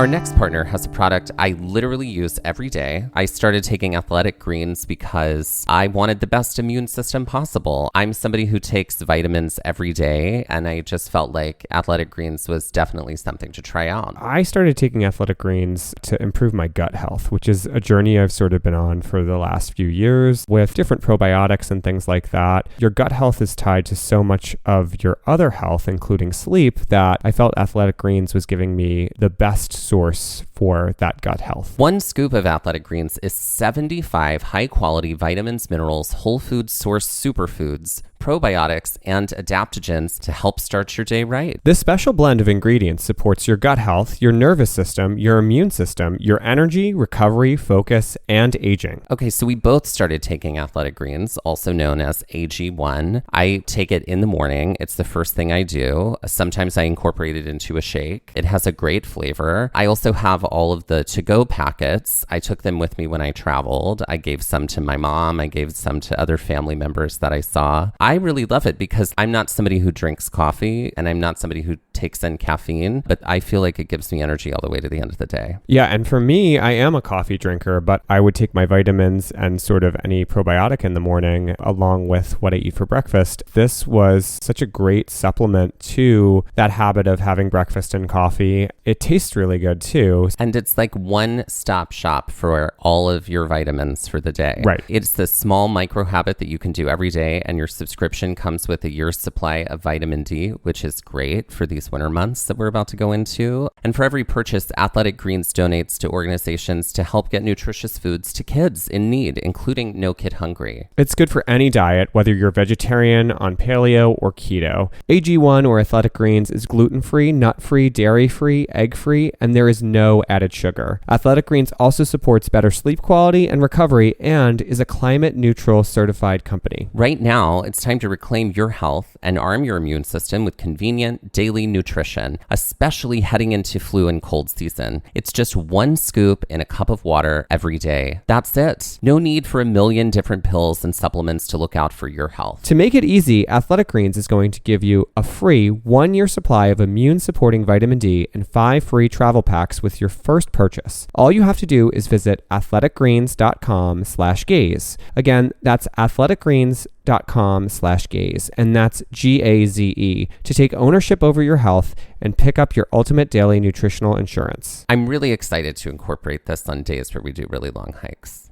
Our next partner has a product I literally use every day. I started taking Athletic Greens because I wanted the best immune system possible. I'm somebody who takes vitamins every day, and I just felt like Athletic Greens was definitely something to try out. I started taking Athletic Greens to improve my gut health, which is a journey I've sort of been on for the last few years with different probiotics and things like that. Your gut health is tied to so much of your other health, including sleep, that I felt Athletic Greens was giving me the best source for that gut health. One scoop of Athletic Greens is 75 high-quality vitamins, minerals, whole food source superfoods, probiotics, and adaptogens to help start your day right. This special blend of ingredients supports your gut health, your nervous system, your immune system, your energy, recovery, focus, and aging. Okay, so we both started taking Athletic Greens, also known as AG1. I take it in the morning. It's the first thing I do. Sometimes I incorporate it into a shake. It has a great flavor. I also have all of the to-go packets. I took them with me when I traveled. I gave some to my mom. I gave some to other family members that I saw. I really love it because I'm not somebody who drinks coffee and I'm not somebody who takes in caffeine, but I feel like it gives me energy all the way to the end of the day. Yeah, and for me, I am a coffee drinker, but I would take my vitamins and sort of any probiotic in the morning along with what I eat for breakfast. This was such a great supplement to that habit of having breakfast and coffee. It tastes really good too. And it's like one-stop shop for all of your vitamins for the day. Right. It's the small micro habit that you can do every day, and your subscription comes with a year's supply of vitamin D, which is great for these winter months that we're about to go into. And for every purchase, Athletic Greens donates to organizations to help get nutritious foods to kids in need, including No Kid Hungry. It's good for any diet, whether you're vegetarian, on paleo, or keto. AG1 or Athletic Greens is gluten-free, nut-free, dairy-free, egg-free, and there is no added sugar. Athletic Greens also supports better sleep quality and recovery and is a climate-neutral certified company. Right now, it's time to reclaim your health and arm your immune system with convenient daily nutrition, especially heading into flu and cold season. It's just one scoop in a cup of water every day. That's it. No need for a million different pills and supplements to look out for your health. To make it easy, Athletic Greens is going to give you a free 1-year supply of immune-supporting vitamin D and 5 free travel packs with your first purchase. All you have to do is visit athleticgreens.com/gaze. Again, that's athleticgreens.com/gaze, and that's GAZE, to take ownership over your health and pick up your ultimate daily nutritional insurance. I'm really excited to incorporate this on days where we do really long hikes.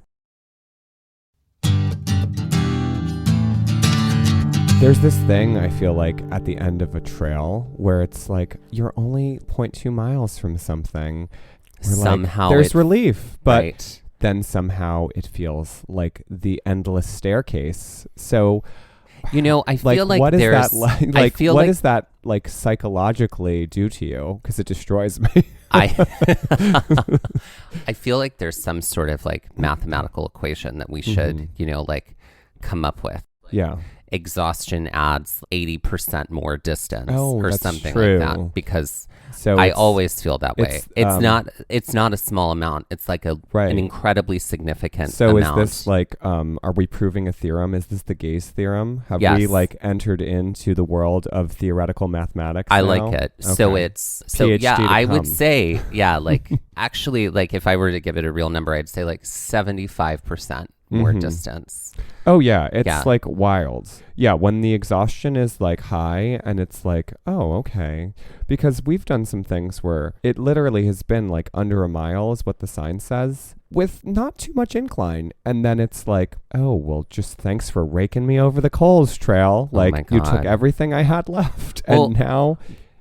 There's this thing, I feel like, at the end of a trail where it's like you're only 0.2 miles from something. Somehow there's relief, but right. then somehow it feels like the endless staircase. So, you know, I feel like what is there's... that like? I feel what like does that like psychologically do to you? Because it destroys me. I feel like there's some sort of like mathematical equation that we should, you know, like come up with. Yeah. Exhaustion adds 80% more distance or that's something true. like that, because So I always feel that way. It's it's not a small amount. It's like an incredibly significant so amount. Is this like, are we proving a theorem? Is this the Gaze theorem? Have Yes. we like entered into the world of theoretical mathematics I now? like it. Okay. So it's, so PhD yeah, to I come. would say, yeah, like actually, like if I were to give it a real number, I'd say like 75% more distance. Oh yeah, it's like wild. Yeah, when the exhaustion is like high and it's like, oh, okay. Because we've done some things where it literally has been like under a mile is what the sign says, with not too much incline. And then it's like, oh, well, just thanks for raking me over the coals, trail. Like you took everything I had left. And now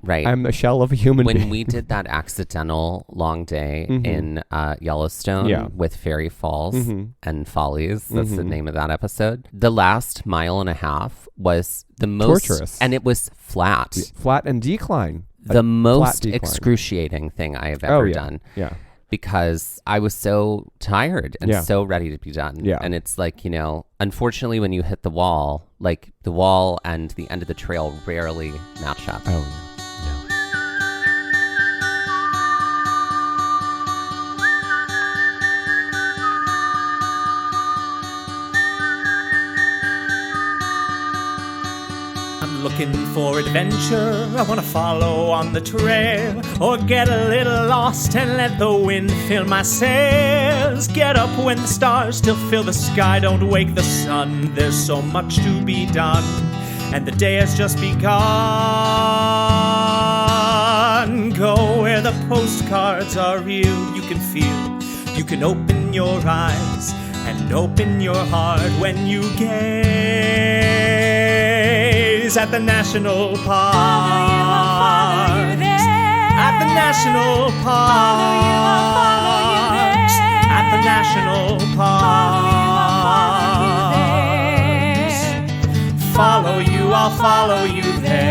I'm a shell of a human being. When we did that accidental long day in Yellowstone with Fairy Falls and Follies, that's the name of that episode, the last mile and a half was the most torturous. And it was flat. Flat and decline. The most excruciating thing I have ever done. Yeah. Because I was so tired and so ready to be done. Yeah. And it's like, you know, unfortunately, when you hit the wall, like the wall and the end of the trail rarely match up. Oh, yeah. Looking looking for adventure. I want to follow on the trail, or get a little lost and let the wind fill my sails. Get up when the stars still fill the sky, don't wake the sun. There's so much to be done, and the day has just begun. Go where the postcards are real, you can feel. You can open your eyes and open your heart when you gaze at the national park. Follow you there. At the national park. At the national park. Follow you, I'll follow you there.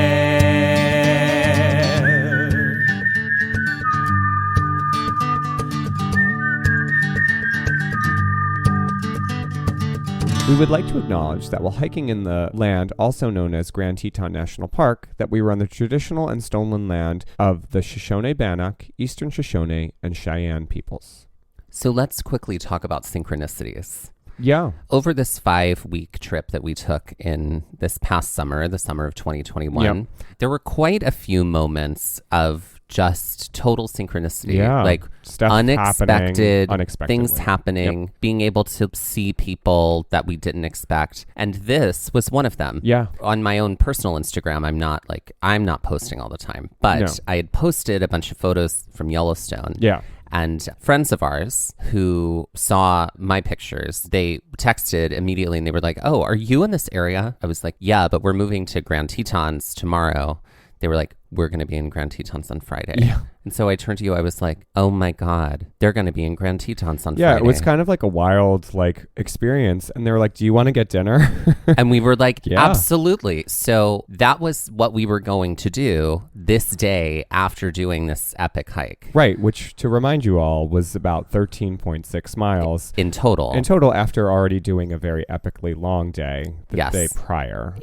We would like to acknowledge that while hiking in the land also known as Grand Tetons National Park, that we were on the traditional and stolen land of the Shoshone-Bannock, Eastern Shoshone, and Cheyenne peoples. So let's quickly talk about synchronicities. Yeah. Over this 5-week trip that we took in this past summer, the summer of 2021, there were quite a few moments of just total synchronicity. Yeah. Like Stuff unexpected unexpectedly. things happening, being able to see people that we didn't expect. And this was one of them. Yeah. On my own personal Instagram, I'm not posting all the time, but No. I had posted a bunch of photos from Yellowstone. Yeah. And friends of ours who saw my pictures, they texted immediately and they were like, "Oh, are you in this area?" I was like, "Yeah, but we're moving to Grand Tetons tomorrow." They were like, "We're going to be in Grand Tetons on Friday." Yeah. And so I turned to you. I was like, "Oh my God, they're going to be in Grand Tetons on Yeah, Friday." it was kind of like a wild experience. And they were like, "Do you want to get dinner?" And we were like, Yeah. absolutely. So that was what we were going to do this day after doing this epic hike. Right, which, to remind you all, was about 13.6 miles. In total. In total, after already doing a very epically long day the Yes. day prior.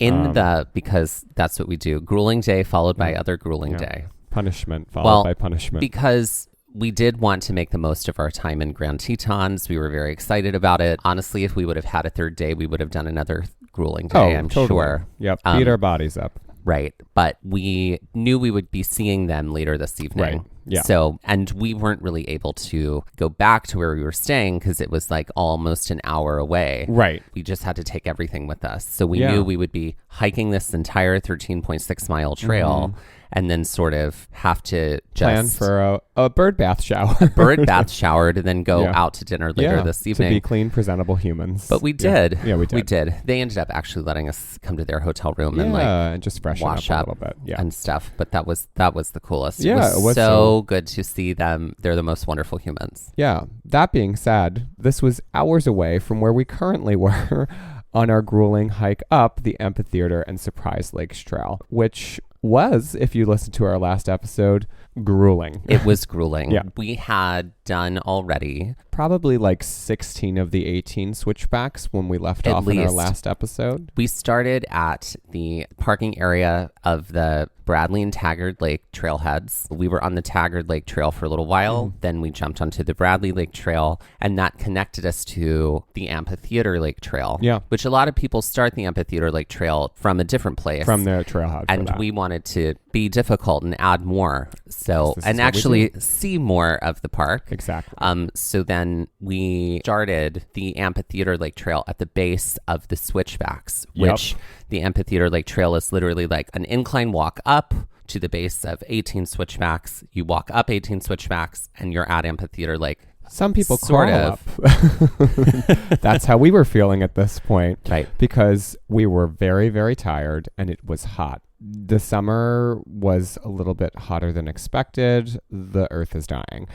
Because that's what we do. Grueling day followed by other grueling day. Punishment followed by punishment. Because we did want to make the most of our time in Grand Tetons. We were very excited about it. Honestly, if we would have had a third day, we would have done another grueling day, I'm totally. sure. Yep, beat our bodies up. Right. But we knew we would be seeing them later this evening. Right. Yeah. So, and we weren't really able to go back to where we were staying because it was like almost an hour away. Right. We just had to take everything with us. So we Yeah. knew we would be hiking this entire 13.6 mile trail and then sort of have to Plan just for a bird bath shower. bird bath shower to then go Yeah. out to dinner later this evening. To be clean, presentable humans. But we did. Yeah, we did. We did. They ended up actually letting us come to their hotel room and and just freshen wash up up a little bit. Yeah. and stuff. But that was the coolest. Yeah, it it was so good to see them. They're the most wonderful humans. Yeah. That being said, this was hours away from where we currently were on our grueling hike up the Amphitheater and Surprise Lakes Trail, which was, if you listened to our last episode, grueling. It was grueling. Yeah. We had done already Probably 16 of the 18 switchbacks when we left At off in our least. last episode. We started at the parking area of the Bradley and Taggart Lake trailheads. We were on the Taggart Lake Trail for a little while. Then we jumped onto the Bradley Lake Trail, and that connected us to the Amphitheater Lake Trail. Yeah. Which a lot of people start the Amphitheater Lake Trail from a different place. From their trailhead. And we wanted to be difficult and add more. So, This is and what we actually see more of the park. Exactly. So then we started the Amphitheater Lake Trail at the base of the switchbacks, Yep. which the Amphitheater Lake Trail is literally like an incline walk up to the base of 18 switchbacks. You walk up 18 switchbacks and you're at Amphitheater Lake. Some people Sort crawl of. up. That's how we were feeling at this point. Right. Because we were very, very tired and it was hot. The summer was a little bit hotter than expected. The earth is dying.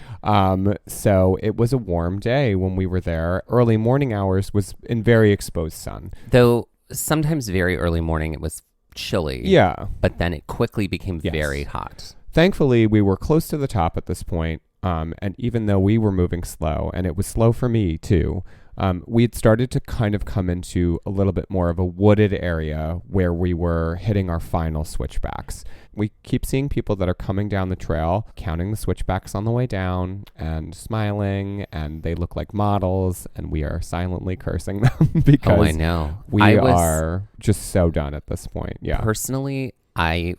So it was a warm day when we were there. Early morning hours was in very exposed sun. Though sometimes very early morning it was chilly. Yeah. But then it quickly became Yes. very hot. Thankfully, we were close to the top at this point. And even though we were moving slow, and it was slow for me too, we had started to kind of come into a little bit more of a wooded area where we were hitting our final switchbacks. We keep seeing people that are coming down the trail, counting the switchbacks on the way down and smiling, and they look like models, and we are silently cursing them because I know. we are just so done at this point. Yeah. Personally, I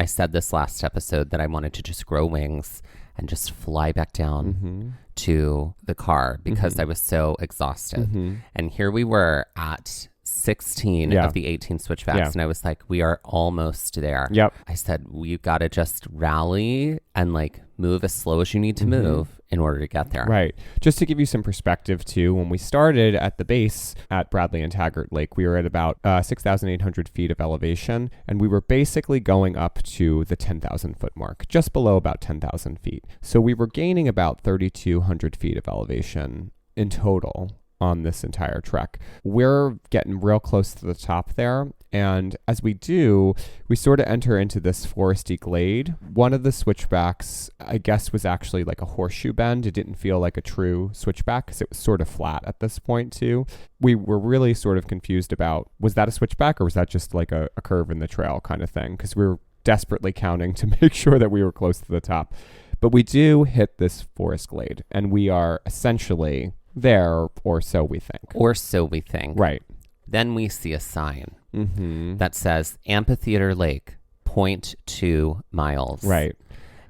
said this last episode that I wanted to just grow wings and just fly back down to the car because I was so exhausted. And here we were at 16 of the 18 switchbacks. And I was like, we are almost there. Yep. I said, we've got to just rally and like move as slow as you need to move in order to get there. Right. Just to give you some perspective too, when we started at the base at Bradley and Taggart Lake, we were at about 6,800 feet of elevation, and we were basically going up to the 10,000 foot mark, just below about 10,000 feet. So we were gaining about 3,200 feet of elevation in total on this entire trek. We're getting real close to the top there, and as we do, we sort of enter into this foresty glade. One of the switchbacks, I guess, was actually like a horseshoe bend. It didn't feel like a true switchback because it was sort of flat at this point too. We were really sort of confused about, was that a switchback or was that just like a curve in the trail kind of thing? Because we were desperately counting to make sure that we were close to the top. But we do hit this forest glade, and we are essentially there, or so we think. Or so we think. Right. Then we see a sign that says Amphitheater Lake, 0.2 miles. Right.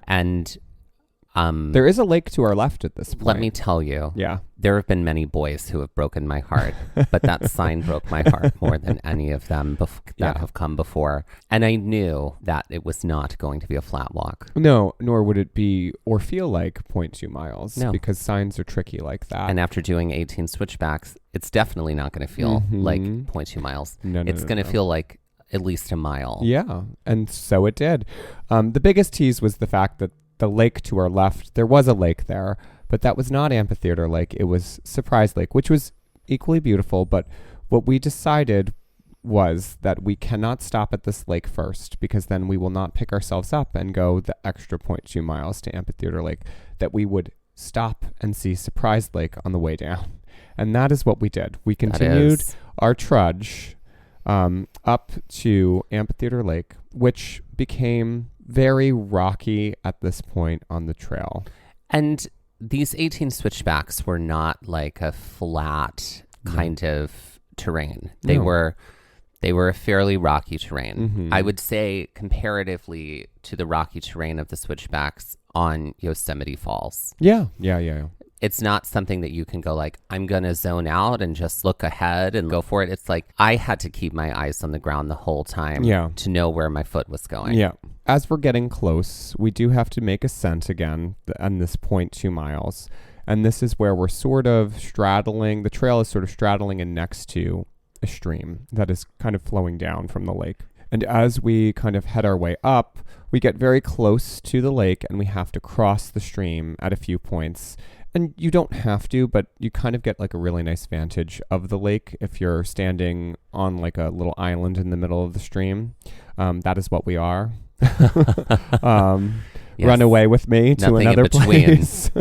And there is a lake to our left at this point. let me tell you, Yeah. there have been many boys who have broken my heart, but that sign broke my heart more than any of them that have come before. And I knew that it was not going to be a flat walk. No, nor would it be or feel like 0.2 miles. No. Because signs are tricky like that. And after doing 18 switchbacks, it's definitely not going to feel like 0.2 miles. No, it's going to feel like at least a mile. Yeah, and so it did. The biggest tease was the fact that the lake to our left, there was a lake there, but that was not Amphitheater Lake. It was Surprise Lake, which was equally beautiful. But what we decided was that we cannot stop at this lake first, because then we will not pick ourselves up and go the extra 0.2 miles to Amphitheater Lake, that we would stop and see Surprise Lake on the way down. And that is what we did. We continued our trudge up to Amphitheater Lake, which became very rocky at this point on the trail. And these 18 switchbacks were not like a flat kind of terrain. They were a fairly rocky terrain. I would say comparatively to the rocky terrain of the switchbacks on Yosemite Falls. Yeah. It's not something that you can go like, I'm going to zone out and just look ahead and go for it. It's like I had to keep my eyes on the ground the whole time to know where my foot was going. Yeah. As we're getting close, we do have to make ascent again on this 0.2 miles. And this is where we're sort of straddling, the trail is sort of straddling and next to a stream that is kind of flowing down from the lake. And as we kind of head our way up, we get very close to the lake and we have to cross the stream at a few points. And you don't have to, but you kind of get like a really nice vantage of the lake if you're standing on like a little island in the middle of the stream. That is what we are. Run away with me to Nothing another in between. place.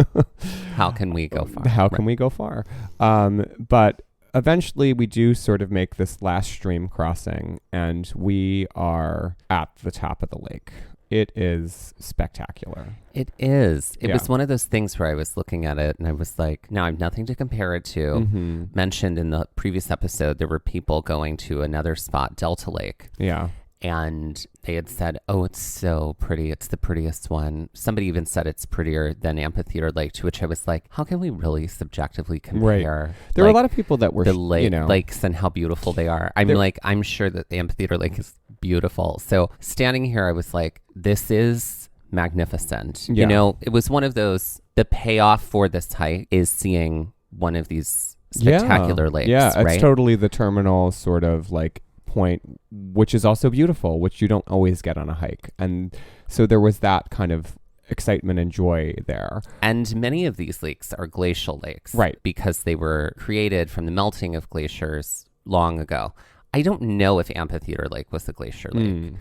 How can we go far? How can we go far? But eventually we do sort of make this last stream crossing, and we are at the top of the lake. It is spectacular. It is. It was one of those things where I was looking at it and I was like, now I have nothing to compare it to. Mentioned in the previous episode, there were people going to another spot, Delta Lake. Yeah. And they had said, oh, it's so pretty. It's the prettiest one. Somebody even said it's prettier than Amphitheater Lake, to which I was like, how can we really subjectively compare? Right. There were a lot of people that were, the lakes and how beautiful they are. I'm sure that the Amphitheater Lake is beautiful. So standing here, I was like, this is magnificent. Yeah. You know, it was one of those, the payoff for this hike is seeing one of these spectacular lakes. Yeah, it's right? totally the terminal sort of like point, which is also beautiful, which you don't always get on a hike. And so there was that kind of excitement and joy there. And many of these lakes are glacial lakes. Right. Because they were created from the melting of glaciers long ago. I don't know if Amphitheater Lake was a glacier lake.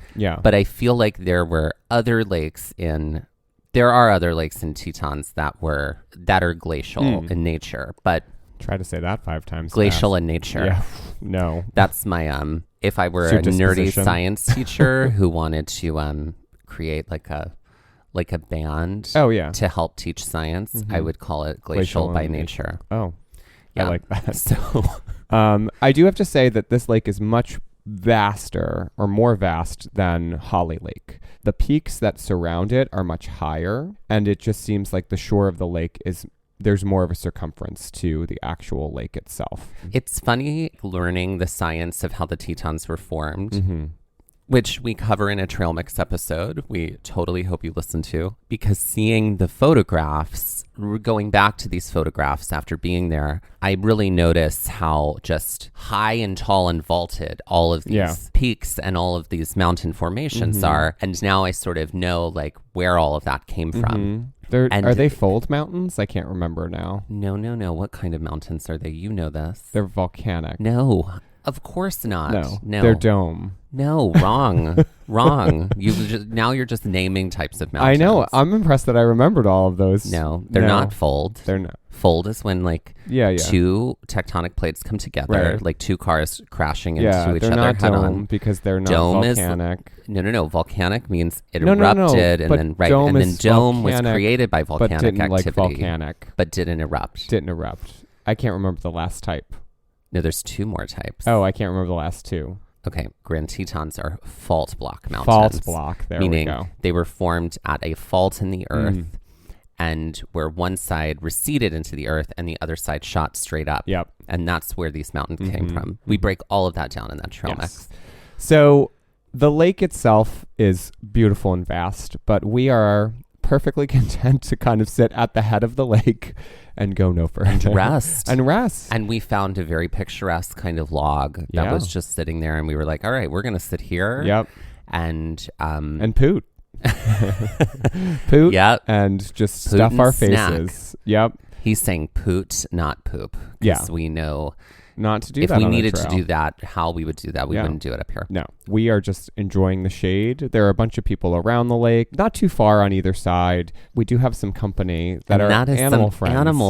But I feel like there are other lakes in Tetons that are glacial in nature, but Try to say that 5 times. Glacial fast. in nature. Yeah. No. That's my if I were It's your a nerdy disposition. science teacher who wanted to create like a band Oh, yeah. to help teach science, I would call it glacial by in nature. Oh, Yeah. I like that. So I do have to say that this lake is much vaster or more vast than Holly Lake. The peaks that surround it are much higher, and it just seems like the shore of the lake there's more of a circumference to the actual lake itself. it's funny learning the science of how the Tetons were formed, Mm-hmm. which we cover in a Trail Mix episode. We totally hope you listen to, because seeing the photographs, going back to these photographs after being there, I really notice how just high and tall and vaulted all of these peaks and all of these mountain formations are. And now I sort of know like where all of that came from. Are they fold mountains? I can't remember now. No. What kind of mountains are they? You know this. They're volcanic. No, of course not. No. They're dome. No, wrong. Wrong. Now you're just naming types of mountains. I know. I'm impressed that I remembered all of those. No, they're not fold. They're not. Fold is when like two tectonic plates come together, Right. like two cars crashing into each they're other not head dome on. because they're not Dome volcanic. No. Volcanic means it No, erupted but and then dome and then is dome was volcanic, created by but volcanic didn't activity, like volcanic. but didn't erupt. Didn't erupt. I can't remember the last type. No, there's two more types. Oh, I can't remember the last two. Okay, Grand Tetons are fault block mountains. Fault block. There meaning we go. they were formed at a fault in the earth, and where one side receded into the earth and the other side shot straight up. Yep. And that's where these mountains came from. We break all of that down in that trail mix. So the lake itself is beautiful and vast, but we are perfectly content to kind of sit at the head of the lake and go no further. And rest. And we found a very picturesque kind of log that was just sitting there, and we were like, all right, we're going to sit here. Yep. And poot. Poot. Yep. And just Poot stuff and our snack. faces. Yep. He's saying poot, not poop. Because we know not to do if that we on a needed to trail. do that, how we would do that. We wouldn't do it up here. No, we are just enjoying the shade. There are a bunch of people around the lake, not too far on either side. We do have some company that are animal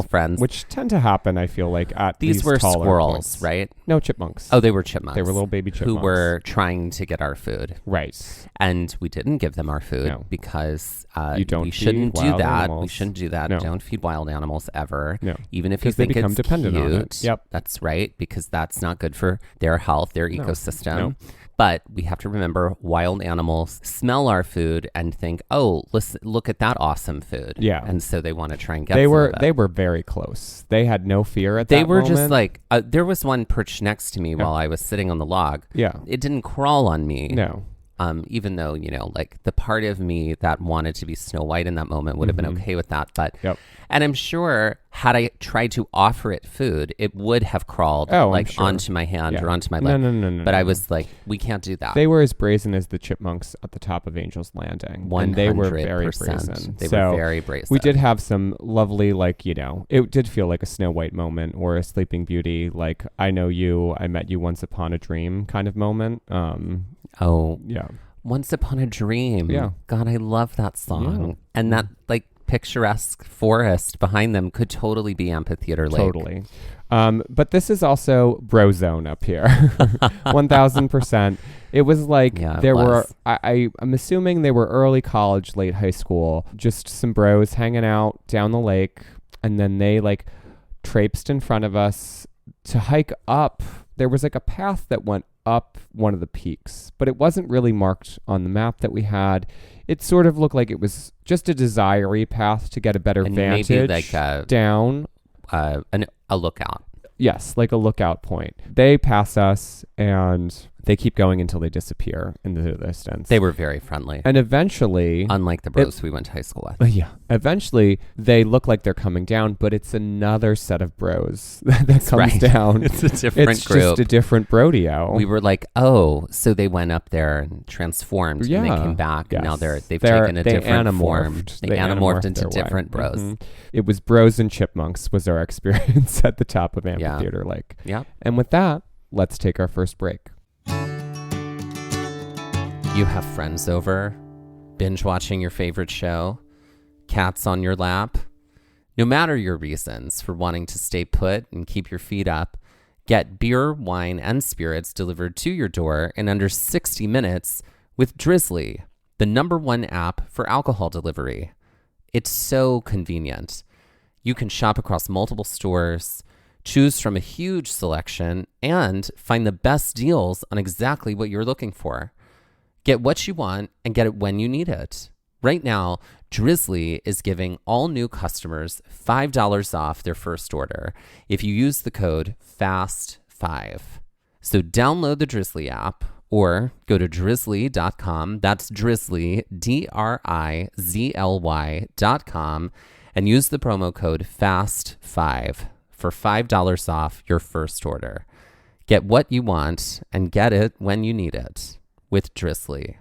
friends, which tend to happen, I feel like, at these were taller squirrels, points. right? No, chipmunks. Oh, they were chipmunks. They were little baby chipmunks. Who were trying to get our food. Right. And we didn't give them our food because we shouldn't do wild that. animals. We shouldn't do that. No. Don't feed wild animals ever. No. Even if you they think become it's dependent cute. on it. Yep. That's right, because that's not good for their health, their ecosystem. No. But we have to remember wild animals smell our food and think, oh, listen, look at that awesome food. Yeah. And so they want to try and get They some were of it. they were very close. They had no fear at that They were moment. just like, there was one perched next to me while I was sitting on the log. Yeah. It didn't crawl on me. No. Even though, like the part of me that wanted to be Snow White in that moment would have been okay with that. But, and I'm sure had I tried to offer it food, it would have crawled onto my hand or onto my leg. No. But I was like, we can't do that. They were as brazen as the chipmunks at the top of Angel's Landing. 100%. And they were very brazen. They were very brazen. We did have some lovely, it did feel like a Snow White moment or a Sleeping Beauty, like, I know you, I met you once upon a dream kind of moment. Oh, yeah. Once Upon a Dream. Yeah. God, I love that song. Yeah. And that picturesque forest behind them could totally be Amphitheater Lake. Totally. But this is also bro zone up here. 1000%. It was like I'm assuming they were early college, late high school, just some bros hanging out down the lake. And then they traipsed in front of us to hike up. There was a path that went up one of the peaks, but it wasn't really marked on the map that we had. It sort of looked like it was just a desire-y path to get a better vantage maybe down. A lookout. Yes, like a lookout point. They pass us and they keep going until they disappear into the distance. They were very friendly. And eventually... Unlike the bros we went to high school with. Yeah. Eventually, they look like they're coming down, but it's another set of bros that comes down. It's a different group. It's just a different brodeo. We were like, oh, so they went up there and transformed and they came back. Yes. And now they've taken a different form. They anamorphed into their different way. bros. Mm-hmm. It was bros and chipmunks was our experience at the top of Amphitheater Lake. Yeah. And with that, let's take our first break. You have friends over, binge watching your favorite show, cats on your lap, No matter your reasons for wanting to stay put and keep your feet up, get beer, wine, and spirits delivered to your door in under 60 minutes with Drizzly, the #1 app for alcohol delivery. It's so convenient. You can shop across multiple stores, choose from a huge selection, and find the best deals on exactly what you're looking for. Get what you want and get it when you need it. Right now, Drizzly is giving all new customers $5 off their first order if you use the code FAST5. So download the Drizzly app or go to drizzly.com. That's Drizzly, DRIZLY.com, and use the promo code FAST5 for $5 off your first order. Get what you want and get it when you need it with Drizzly.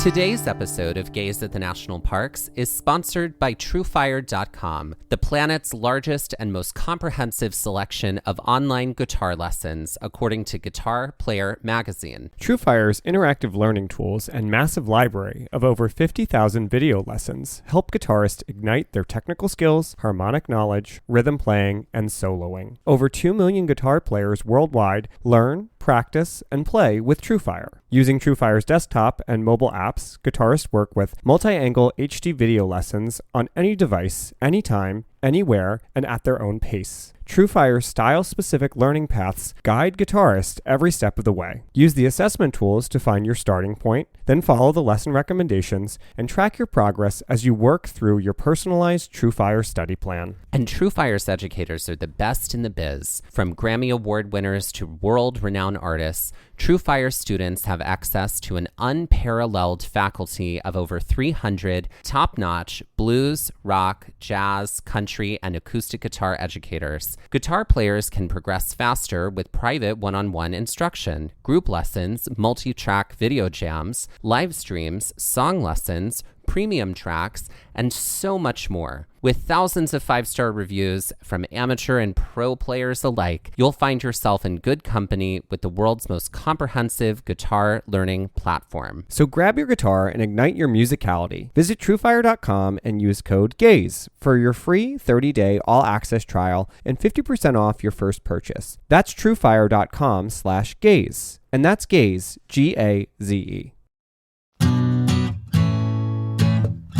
Today's episode of Gaze at the National Parks is sponsored by TrueFire.com, the planet's largest and most comprehensive selection of online guitar lessons, according to Guitar Player magazine. TrueFire's interactive learning tools and massive library of over 50,000 video lessons help guitarists ignite their technical skills, harmonic knowledge, rhythm playing, and soloing. Over 2 million guitar players worldwide learn, practice, and play with TrueFire. Using TrueFire's desktop and mobile apps, guitarists work with multi-angle HD video lessons on any device, anytime, anywhere, and at their own pace. TrueFire's style-specific learning paths guide guitarists every step of the way. Use the assessment tools to find your starting point, then follow the lesson recommendations and track your progress as you work through your personalized TrueFire study plan. And TrueFire's educators are the best in the biz. From Grammy Award winners to world-renowned artists, TrueFire students have access to an unparalleled faculty of over 300 top-notch blues, rock, jazz, country, and acoustic guitar educators. Guitar players can progress faster with private one-on-one instruction, group lessons, multi-track video jams, live streams, song lessons, premium tracks, and so much more. With thousands of 5-star reviews from amateur and pro players alike, you'll find yourself in good company with the world's most comprehensive guitar learning platform. So grab your guitar and ignite your musicality. Visit TrueFire.com and use code GAZE for your free 30-day all-access trial and 50% off your first purchase. That's TrueFire.com/GAZE. And that's GAZE, G-A-Z-E.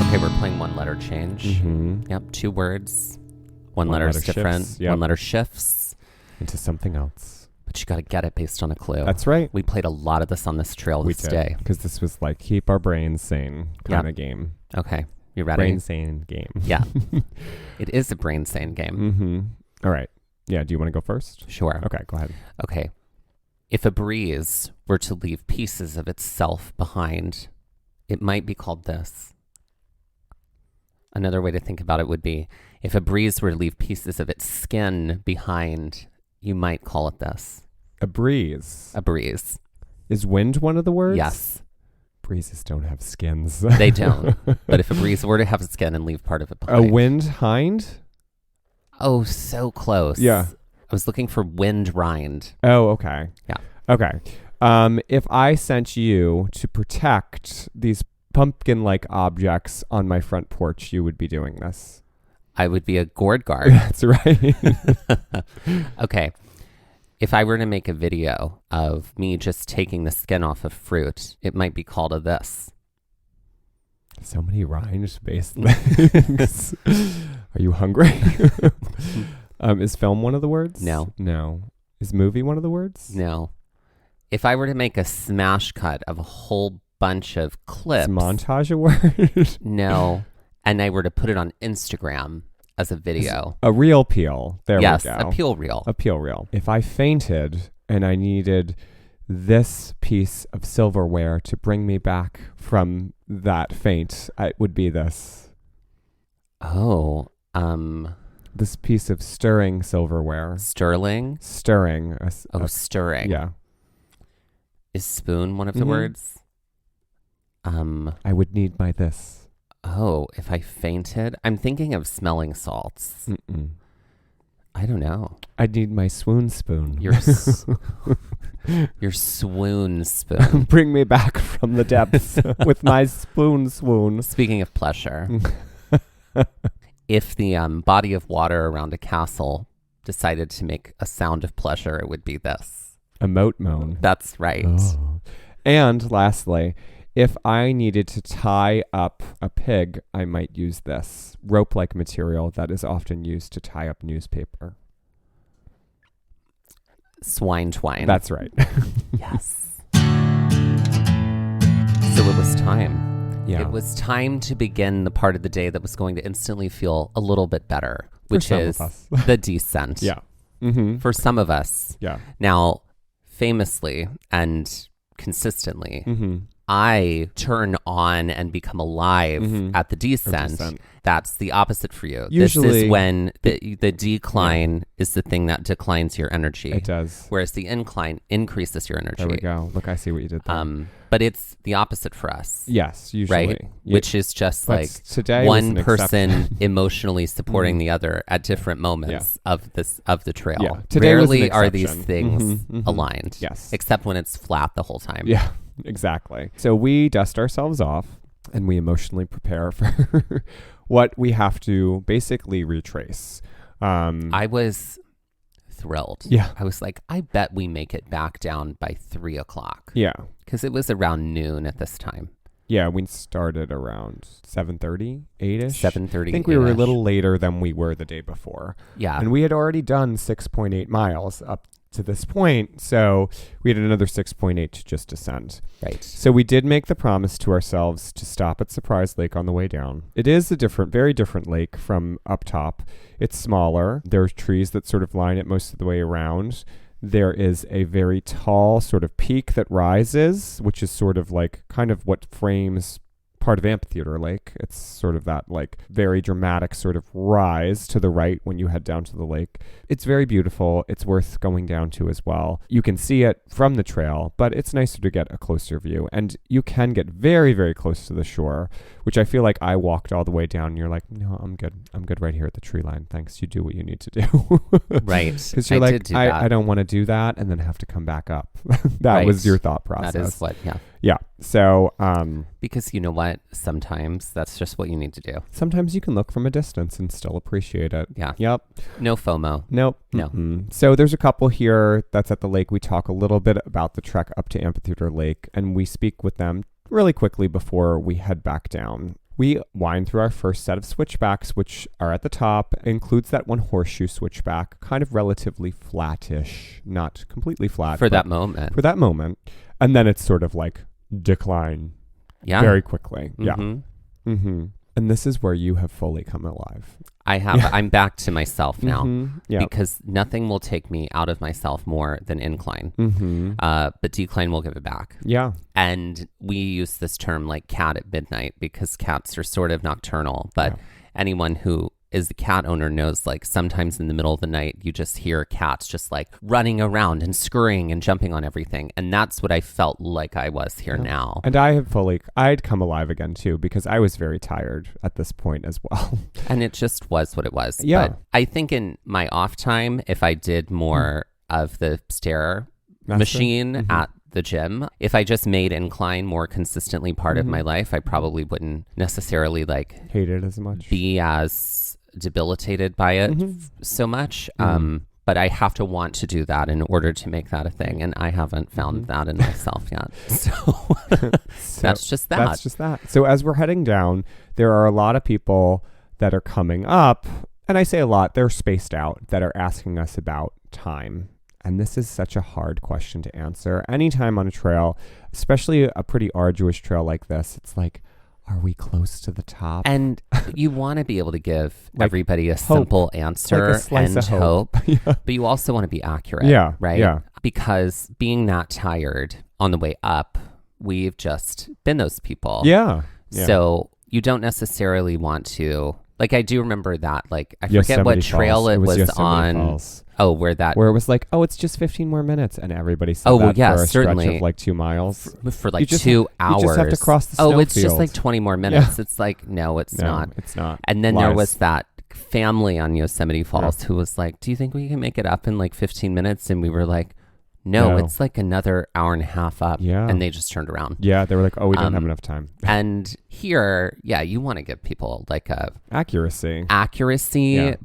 Okay, we're playing one letter change. Mm-hmm. Yep, 2 words. One letter's different. Shifts, yep. One letter shifts. Into something else. But you got to get it based on a clue. That's right. We played a lot of this on this trail this day. Because this was like keep our brains sane kind of game. Okay, you ready? Brain sane game. Yeah. It is a brain sane game. Mm-hmm. All right. Yeah, do you want to go first? Sure. Okay, go ahead. Okay. If a breeze were to leave pieces of itself behind, it might be called this. Another way to think about it would be, if a breeze were to leave pieces of its skin behind, you might call it this. A breeze. A breeze. Is wind one of the words? Yes. Breezes don't have skins. They don't. But if a breeze were to have a skin and leave part of it behind. A wind hind? Oh, so close. Yeah. I was looking for wind rind. Oh, okay. Yeah. Okay. If I sent you to protect these pumpkin-like objects on my front porch, you would be doing this. I would be a gourd guard. That's right. Okay. If I were to make a video of me just taking the skin off of fruit, it might be called a this. So many rhymes-based things. Are you hungry? Is film one of the words? No. No. Is movie one of the words? No. If I were to make a smash cut of a whole bunch of clips. Is montage a word? No. And I were to put it on Instagram as a video. A reel peel. There yes, we go. a peel reel. A peel reel. If I fainted and I needed this piece of silverware to bring me back from that faint, it would be this. Oh, This piece of stirring silverware. Sterling? Stirring. Stirring. Yeah. Is spoon one of the words? I would need my this. Oh, if I fainted? I'm thinking of smelling salts. Mm-mm. I don't know. I need my swoon spoon. Your swoon spoon. Bring me back from the depths with my swoon. Speaking of pleasure, if the body of water around a castle decided to make a sound of pleasure, it would be this. A moat moan. That's right. Oh. And lastly, if I needed to tie up a pig, I might use this rope-like material that is often used to tie up newspaper. Swine twine. That's right. Yes. So it was time. Yeah. It was time to begin the part of the day that was going to instantly feel a little bit better, which is the descent. Yeah. Mm-hmm. For some of us. Yeah. Now, famously and consistently, mm-hmm. I turn on and become alive mm-hmm. at the descent. That's the opposite for you. Usually, this is when the decline is the thing that declines your energy. It does. Whereas the incline increases your energy. There we go. Look, I see what you did there. But it's the opposite for us. Yes, usually. Right? Which is just but like today one person emotionally supporting mm-hmm. the other at different moments of the trail. Yeah. Today Rarely are these things mm-hmm. Mm-hmm. aligned. Yes. Except when it's flat the whole time. Yeah, exactly. So we dust ourselves off and we emotionally prepare for what we have to basically retrace. I was thrilled. Yeah. I was like, I bet we make it back down by 3:00. Yeah. Because it was around noon at this time. Yeah, we started around 7:30, 8-ish. 7:30. I think we were a little later than we were the day before. Yeah. And we had already done 6.8 miles up to this point, so we had another 6.8 to just descend. Right. So we did make the promise to ourselves to stop at Surprise Lake on the way down. It is a very different lake from up top. It's smaller. There's trees that sort of line it most of the way around. There is a very tall sort of peak that rises, which is sort of like kind of what frames part of Amphitheater Lake. It's sort of that like very dramatic sort of rise to the right when you head down to the lake. It's very beautiful. It's worth going down to as well. You can see it from the trail, but it's nicer to get a closer view. And you can get very, very close to the shore, which I feel like I walked all the way down and you're like, no, I'm good. I'm good right here at the tree line. Thanks. You do what you need to do. Right. Because you're like, I don't want to do that and then have to come back up. That was your thought process. That is what, Yeah. So, because you know what? Sometimes that's just what you need to do. Sometimes you can look from a distance and still appreciate it. Yeah. Yep. No FOMO. Nope. No. Mm-mm. So there's a couple here that's at the lake. We talk a little bit about the trek up to Amphitheater Lake and we speak with them really quickly before we head back down. We wind through our first set of switchbacks, which are at the top. It includes that one horseshoe switchback, kind of relatively flattish, not completely flat. For that moment. For that moment. And then it's sort of like decline very quickly. Mm-hmm. Yeah. Mm-hmm. And this is where you have fully come alive. I have. Yeah. I'm back to myself now because nothing will take me out of myself more than incline. Mm-hmm. But decline will give it back. Yeah. And we use this term like cat at midnight because cats are sort of nocturnal. But anyone who is the cat owner knows like sometimes in the middle of the night, you just hear cats just like running around and scurrying and jumping on everything. And that's what I felt like I was here now. And I'd come alive again too, because I was very tired at this point as well. And it just was what it was. Yeah. But I think in my off time, if I did more of the stair machine at the gym, if I just made incline more consistently part of my life, I probably wouldn't necessarily like hate it as much, be as debilitated by it so much. But I have to want to do that in order to make that a thing. And I haven't found that in myself yet. So, that's just that. So as we're heading down, there are a lot of people that are coming up. And I say a lot, they're spaced out, that are asking us about time. And this is such a hard question to answer. Anytime on a trail, especially a pretty arduous trail like this, it's like, are we close to the top? And you want to be able to give everybody a simple answer and hope. But you also want to be accurate. Yeah. Right? Yeah. Because being that tired on the way up, we've just been those people. Yeah. So you don't necessarily want to, like, I do remember that, like, I forget Yosemite what trail Falls. it was on. Falls. Oh, where it was like, it's just 15 more minutes. And everybody said that for a certainly. Stretch of like 2 miles. For like 2 hours. You just have to cross the snowfield. It's just like 20 more minutes. Yeah. It's like, no, it's not. It's not. And then there was that family on Yosemite Falls who was like, do you think we can make it up in like 15 minutes? And we were like, no, it's like another hour and a half up. Yeah. And they just turned around. Yeah, they were like, oh, we don't have enough time. And here, you want to give people like a accuracy,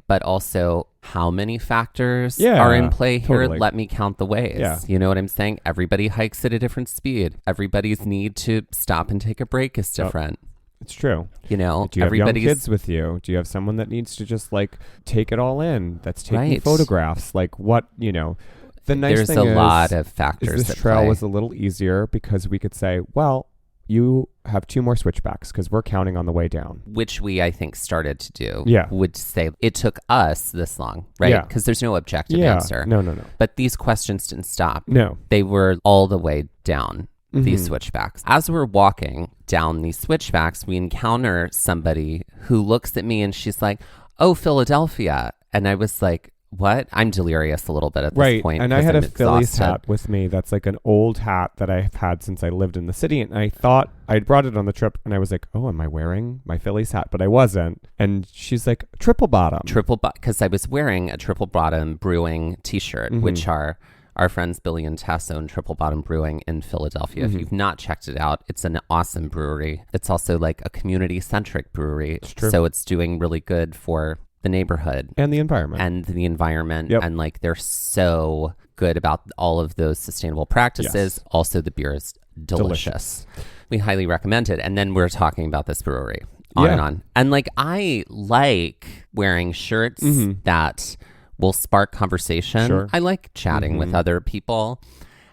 but also how many factors are in play here. Totally. Let me count the ways. Yeah. You know what I'm saying? Everybody hikes at a different speed. Everybody's need to stop and take a break is different. It's true. You know, do you have young kids with you? Do you have someone that needs to just like take it all in? That's taking photographs. Like what, you know, the nice There's thing a is, lot of factors. This trail was a little easier because we could say, well, you have 2 more switchbacks because we're counting on the way down. Which we, I think, started to do. Yeah. Would say it took us this long, right? Yeah. Because there's no objective answer. No. But these questions didn't stop. No. They were all the way down these switchbacks. As we're walking down these switchbacks, we encounter somebody who looks at me and she's like, oh, Philadelphia. And I was like, what? I'm delirious a little bit at this point. And I had I'm a Phillies exhausted. hat with me. That's like an old hat that I've had since I lived in the city. And I thought I'd brought it on the trip and I was like, oh, am I wearing my Phillies hat? But I wasn't. And she's like, triple bottom. Because I was wearing a Triple Bottom Brewing t-shirt, which are our friends Billy and Tess own Triple Bottom Brewing in Philadelphia. If you've not checked it out, it's an awesome brewery. It's also like a community-centric brewery. It's true. So it's doing really good for the neighborhood and the environment and like they're so good about all of those sustainable practices. Also the beer is delicious. We highly recommend it. And then we're talking about this brewery and like I like wearing shirts that will spark conversation. I like chatting with other people.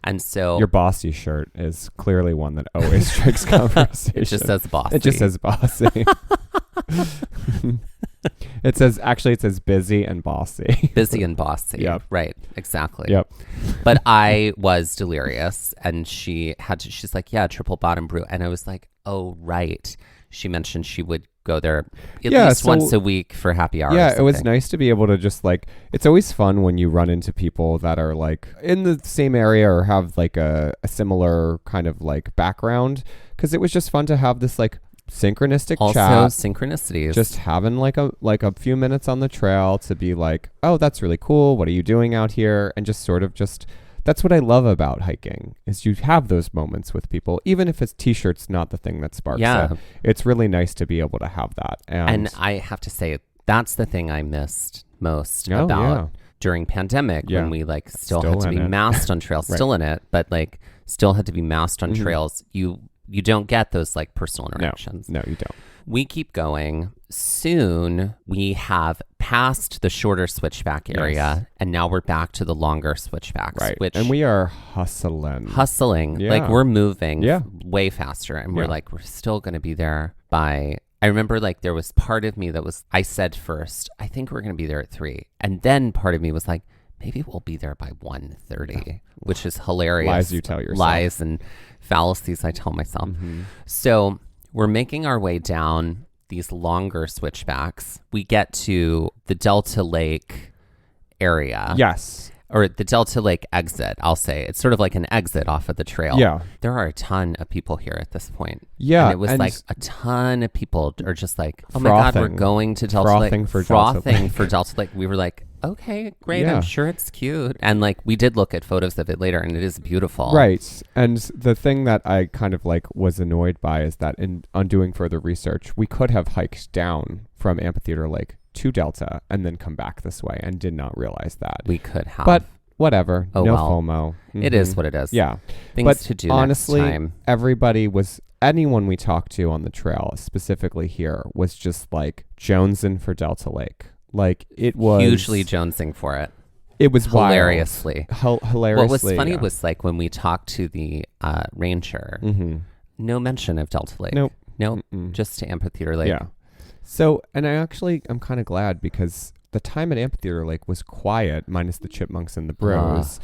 And so your bossy shirt is clearly one that always strikes conversation. It just says bossy. It just says bossy. It says busy and bossy. Busy and bossy. Yep. Right. Exactly. Yep. But I was delirious and she's like, Triple Bottom Brew. And I was like, oh, right. She mentioned she would go there at least once a week for happy hour. Yeah, it was nice to be able to just like, it's always fun when you run into people that are like in the same area or have like a similar kind of like background. Because it was just fun to have this like synchronistic chat. Also synchronicities. Just having like a few minutes on the trail to be like, oh, that's really cool. What are you doing out here? And just sort of that's what I love about hiking is you have those moments with people, even if it's t-shirts, not the thing that sparks it. It's really nice to be able to have that. And I have to say, that's the thing I missed most about during pandemic when we like still had to be masked on trails, still in it, but like still had to be masked on trails. You don't get those like personal interactions. No, you don't. We keep going. Soon we have passed the shorter switchback area and now we're back to the longer switchbacks. Right. And we are hustling. Yeah. Like we're moving way faster and we're like, we're still going to be there by... I remember like there was part of me that was... I said first, I think we're going to be there at 3. And then part of me was like, maybe we'll be there by 1:30, which is hilarious. Lies you tell yourself. Lies and fallacies I tell myself. So we're making our way down these longer switchbacks. We get to the Delta Lake area. Yes. Or the Delta Lake exit, I'll say. It's sort of like an exit off of the trail. Yeah. There are a ton of people here at this point. Yeah. And it was like a ton of people are just like, oh my God, we're going to Delta Lake. Frothing for Delta Lake. We were like, okay, great. I'm sure it's cute. And like we did look at photos of it later and it is beautiful. Right. And the thing that I kind of like was annoyed by is that on doing further research, we could have hiked down from Amphitheater Lake to Delta and then come back this way and did not realize that. We could have. But whatever. Oh, no well. FOMO. It is what it is. Yeah. Things to do honestly, next time. Anyone we talked to on the trail, specifically here, was just like jonesing for Delta Lake. Like it was hugely jonesing for it. It was hilariously. Hilariously. What was funny was like when we talked to the ranger, no mention of Delta Lake. Nope. Just to Amphitheater Lake. Yeah. So, and I'm kind of glad because the time at Amphitheater Lake was quiet, minus the chipmunks and the bros.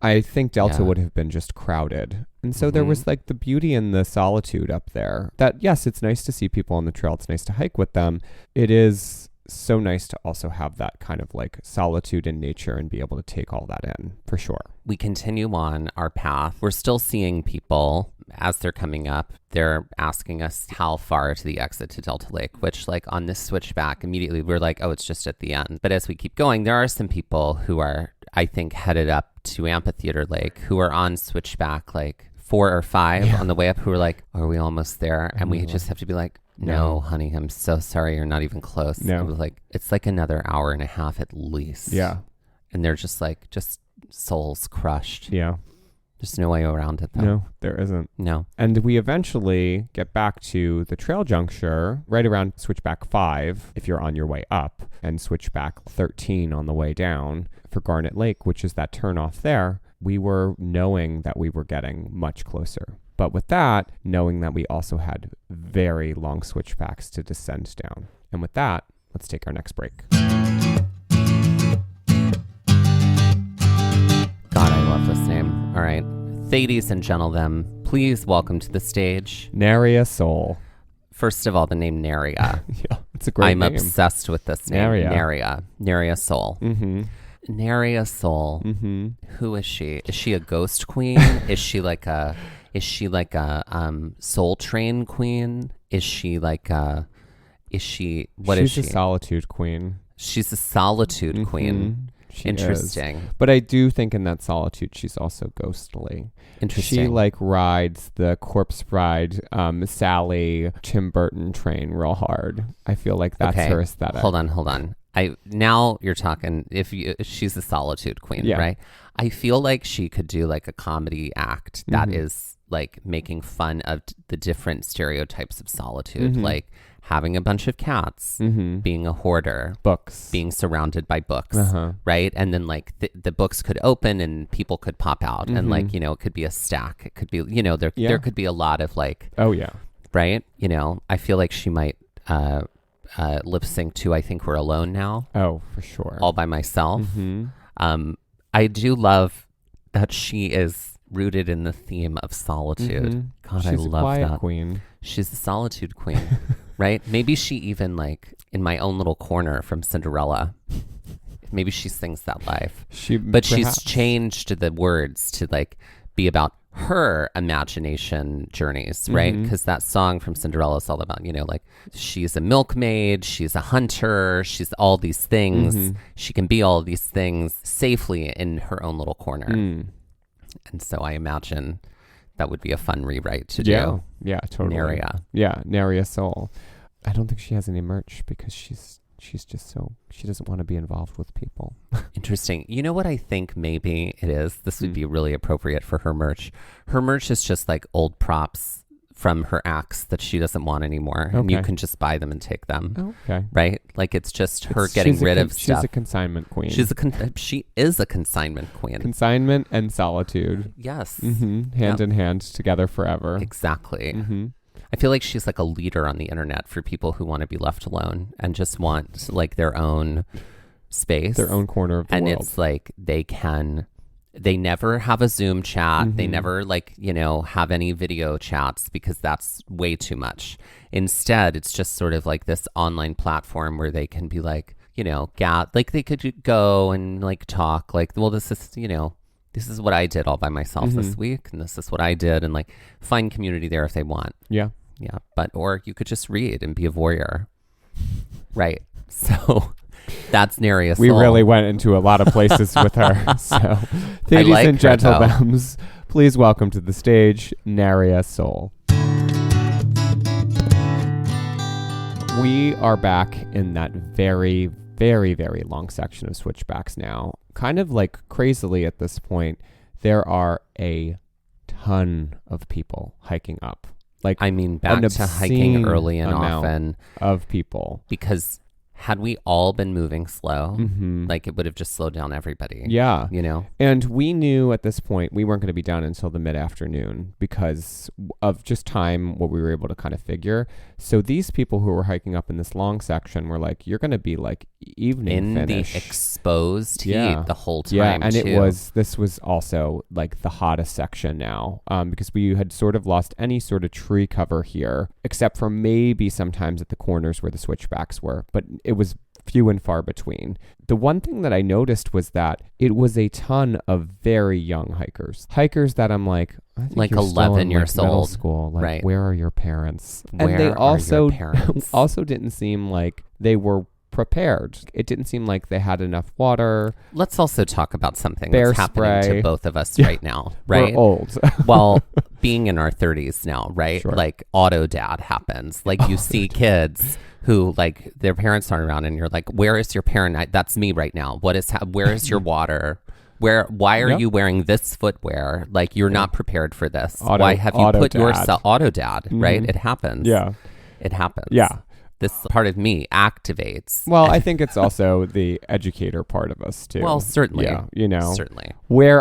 I think Delta would have been just crowded. And so there was like the beauty and the solitude up there that, yes, it's nice to see people on the trail. It's nice to hike with them. It is so nice to also have that kind of like solitude in nature and be able to take all that in, for sure. We continue on our path. We're still seeing people as they're coming up. They're asking us how far to the exit to Delta Lake, which like on this switchback, immediately we're like, oh, it's just at the end. But as we keep going, there are some people who are, I think, headed up to Amphitheater Lake who are on switchback like 4 or 5 on the way up, who are like, are we almost there? And we just have to be like, no, honey, I'm so sorry. You're not even close. No. It was like, it's like another hour and a half at least. Yeah. And they're just like, just souls crushed. Yeah. There's no way around it though. No, there isn't. No. And we eventually get back to the trail juncture right around switchback 5 if you're on your way up, and switchback 13 on the way down for Garnet Lake, which is that turnoff there. We were knowing that we were getting much closer. But with that, knowing that we also had very long switchbacks to descend down. And with that, let's take our next break. God, I love this name. All right. Ladies and gentlemen, please welcome to the stage Naria Soul. First of all, the name Naria. Yeah, it's a great I'm name. obsessed with this name. Naria. Naria Soul. Mm-hmm. Naria Soul. Mm-hmm. Who is she? Is she a ghost queen? Is she like a Soul Train queen? Is she what She's is she? a solitude queen. She's a solitude queen. She Interesting. is. But I do think in that solitude, she's also ghostly. Interesting. She like rides the corpse bride, Sally Tim Burton train real hard. I feel like that's her aesthetic. Hold on. Now you're talking. She's a solitude queen, right? I feel like she could do like a comedy act that is like making fun of the different stereotypes of solitude, like having a bunch of cats, being a hoarder, books, being surrounded by books, right? And then like the books could open and people could pop out, and like, you know, it could be a stack. It could be, you know, there could be a lot of like, right? You know, I feel like she might lip sync to I Think We're Alone Now. Oh, for sure. All by myself. I do love that she is rooted in the theme of solitude. God, She's I love a quiet that. queen. She's a solitude queen, right? Maybe she even like in My Own Little Corner from Cinderella. Maybe she sings that live. She's changed the words to like be about her imagination journeys, right? Because that song from Cinderella is all about, you know, like she's a milkmaid, she's a hunter, she's all these things. She can be all these things safely in her own little corner. And so I imagine that would be a fun rewrite to do. Yeah, totally. Naria. Yeah, Naria Soul. I don't think she has any merch because she's just so, she doesn't want to be involved with people. Interesting. You know what I think maybe it is? This would be really appropriate for her merch. Her merch is just like old props from her acts that she doesn't want anymore. And you can just buy them and take them. Okay. Right? Like it's just her getting rid of stuff. She's a consignment queen. She is a consignment queen. Consignment and solitude. Yes. Hand in hand together forever. Exactly. I feel like she's like a leader on the internet for people who want to be left alone and just want like their own space. Their own corner of the world. And it's like they never have a Zoom chat. They never like, you know, have any video chats because that's way too much. Instead, it's just sort of like this online platform where they can be like, you know, like they could go and like talk like, well, this is, you know, this is what I did all by myself this week, and this is what I did, and like find community there if they want. Yeah. But, or you could just read and be a voyeur. Right. So that's Naria Soul. We really went into a lot of places with her. So, ladies and gentlemen, please welcome to the stage, Naria Soul. We are back in that very, very, very long section of switchbacks now. Kind of like crazily at this point, there are a ton of people hiking up. Like, I mean, back to hiking early and often of people. Because had we all been moving slow, like it would have just slowed down everybody. Yeah. You know? And we knew at this point we weren't going to be done until the mid-afternoon because of just time, what we were able to kind of figure. So these people who were hiking up in this long section were like, you're going to be like evening finish. The exposed heat the whole time. Yeah, and this was also like the hottest section now because we had sort of lost any sort of tree cover here, except for maybe sometimes at the corners where the switchbacks were. But it was few and far between. The one thing that I noticed was that it was a ton of very young hikers that I'm like, I think like you're 11 still in, years middle old. school. Like, Right. where are your parents? Where and they are also your parents? also didn't seem like they were prepared. It didn't seem like they had enough water. Let's also talk about something Bear that's happening spray. to both of us right now, right? We're old. Well, being in our 30s now, right? Sure. Like auto dad happens. Like you see kids who like their parents aren't around and you're like, where is your parent? That's me right now. Where is your water? Why are Yep. you wearing this footwear? Like you're not prepared for this. Auto- Why have you auto put dad. yourself auto dad, right? Mhm. It happens. Yeah. It happens. Yeah. This part of me activates. Well, I think it's also the educator part of us too. Well, certainly. Yeah, you know. Certainly. Where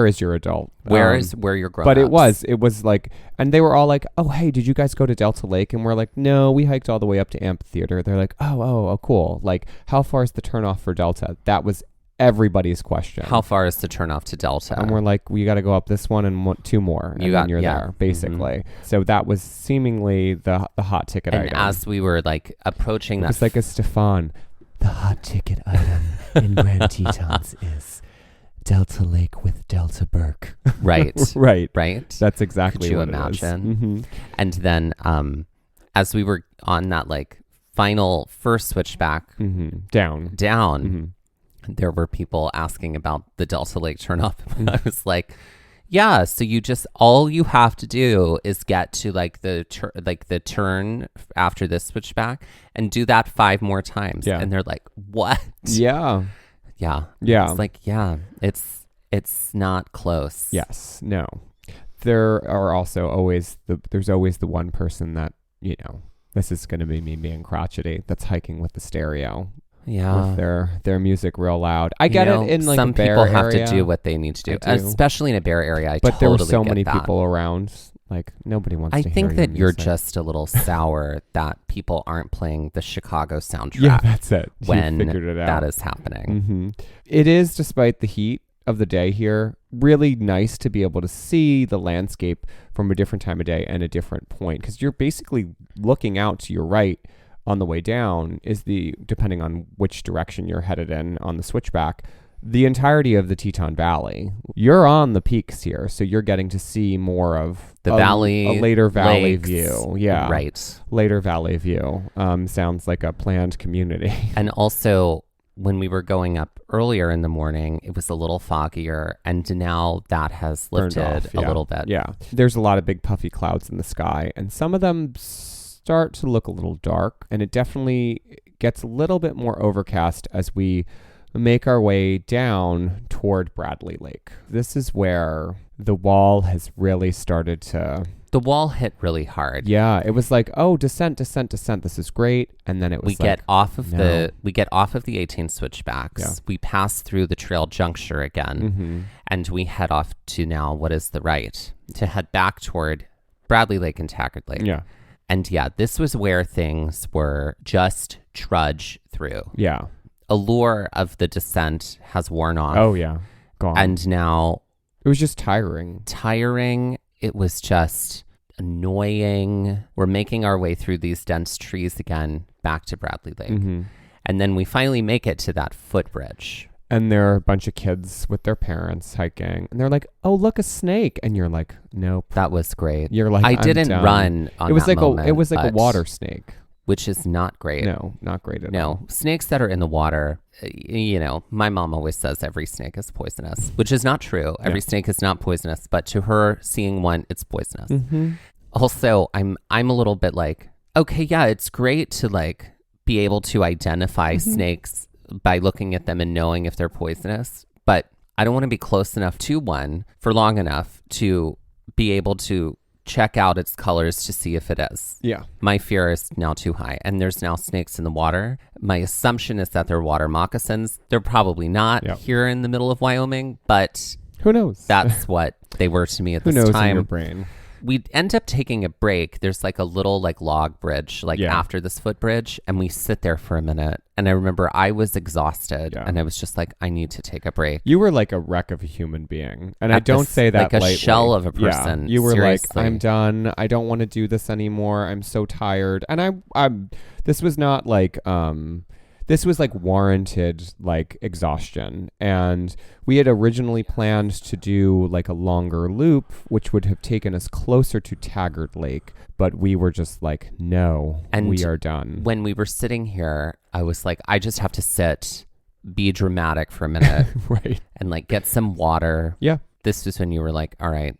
is your adult? Where you're grown But ups? it was like, and they were all like, oh, hey, did you guys go to Delta Lake? And we're like, no, we hiked all the way up to Amphitheater. They're like, oh, cool. Like, how far is the turnoff for Delta? That was everybody's question. How far is the turnoff to Delta? And we're like, we got to go up this one and two more. And then you're yeah. there, basically. So that was seemingly the hot ticket and item. as we were like approaching that, It's like a Stefan. The hot ticket item in Grand Tetons is Delta Lake with Delta Burke. right, Right. right. That's exactly Could you what imagine? it is. Mm-hmm. And then, as we were on that like final first switchback Mm-hmm. Down. down, there were people asking about the Delta Lake turnoff. I was like, yeah, so all you have to do is get to like the turn after this switchback and do that 5 more times. Yeah. And they're like, what? Yeah. Yeah. Yeah. It's like, yeah, it's not close. Yes. No. There are also always there's always the one person that, you know, this is going to be me being crotchety, that's hiking with the stereo. Yeah. With their music real loud. I get it in like some a bear people have area, to do what they need to do, I do. especially in a bear area. but there were totally so get many that. people around. Like nobody wants I to think hear that your you're music. just a little sour that people aren't playing the Chicago soundtrack Yeah, that's it. when you figured it out. that is happening. Mm-hmm. It is, despite the heat of the day here, really nice to be able to see the landscape from a different time of day and a different point, because you're basically looking out to your right on the way down is depending on which direction you're headed in on the switchback, the entirety of the Teton Valley. You're on the peaks here, so you're getting to see more of The valley, a later valley lakes, view. Yeah, right. Later valley view. Sounds like a planned community. And also, when we were going up earlier in the morning, it was a little foggier, and now that has Burned lifted off, a yeah. little bit. Yeah, there's a lot of big puffy clouds in the sky, and some of them start to look a little dark, and it definitely gets a little bit more overcast as we make our way down toward Bradley Lake. This is where the wall has really started to... The wall hit really hard. Yeah, it was like, oh, descent. This is great. And then it was We get off of no. the 18 switchbacks. Yeah. We pass through the trail juncture again, and we head off to now what is the right to head back toward Bradley Lake and Taggart Lake. Yeah. And yeah, this was where things were just trudge through. Yeah. Allure of the descent has worn off. Oh, yeah. Gone. And now it was just tiring. It was just annoying. We're making our way through these dense trees again back to Bradley Lake. Mm-hmm. And then we finally make it to that footbridge. And there are a bunch of kids with their parents hiking. And they're like, oh, look, a snake. And you're like, nope. That was great. You're like, I I'm didn't done. run on It was that like moment, it was like a but- water snake. which is not great. No, not great at all. No, snakes that are in the water, you know, my mom always says every snake is poisonous, which is not true. Every snake is not poisonous, but to her, seeing one, it's poisonous. Mm-hmm. Also, I'm a little bit like, okay, yeah, it's great to like be able to identify snakes by looking at them and knowing if they're poisonous, but I don't want to be close enough to one for long enough to be able to check out its colors to see if it is. Yeah. My fear is now too high, and there's now snakes in the water. My assumption is that they're water moccasins. They're probably not here in the middle of Wyoming, but who knows? That's what they were to me at Who this knows time. in your brain? We end up taking a break. There's like a little like log bridge, like after this footbridge, and we sit there for a minute. And I remember I was exhausted, and I was just like, I need to take a break. You were like a wreck of a human being, and I don't say that like a lightly. shell of a person. Yeah. You were seriously. like, I'm done. I don't want to do this anymore. I'm so tired. And I'm. This was not like this was like warranted like exhaustion. And we had originally planned to do like a longer loop, which would have taken us closer to Taggart Lake. But we were just like, no, And we are done. When we were sitting here, I was like, I just have to sit, be dramatic for a minute, Right. and like get some water. Yeah. This was when you were like, all right,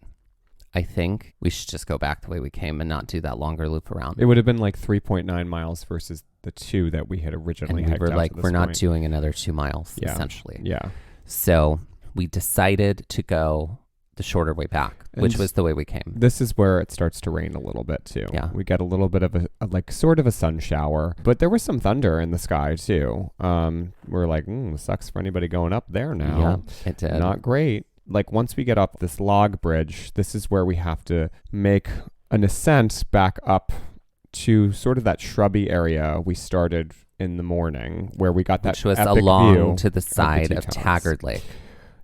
I think we should just go back the way we came and not do that longer loop around. It would have been like 3.9 miles versus the 2 that we had originally And we hiked were out like, to this we're not point. doing another 2 miles, Yeah. essentially. Yeah. So we decided to go the shorter way back, which And was the way we came. This is where it starts to rain a little bit too. Yeah. We get a little bit of a like sort of a sun shower, but there was some thunder in the sky too. We're like, sucks for anybody going up there now. Yeah, it did. Not great. Like once we get up this log bridge, this is where we have to make an ascent back up to sort of that shrubby area we started in the morning where we got that which was epic along view to the side of Tetons. Taggart Lake.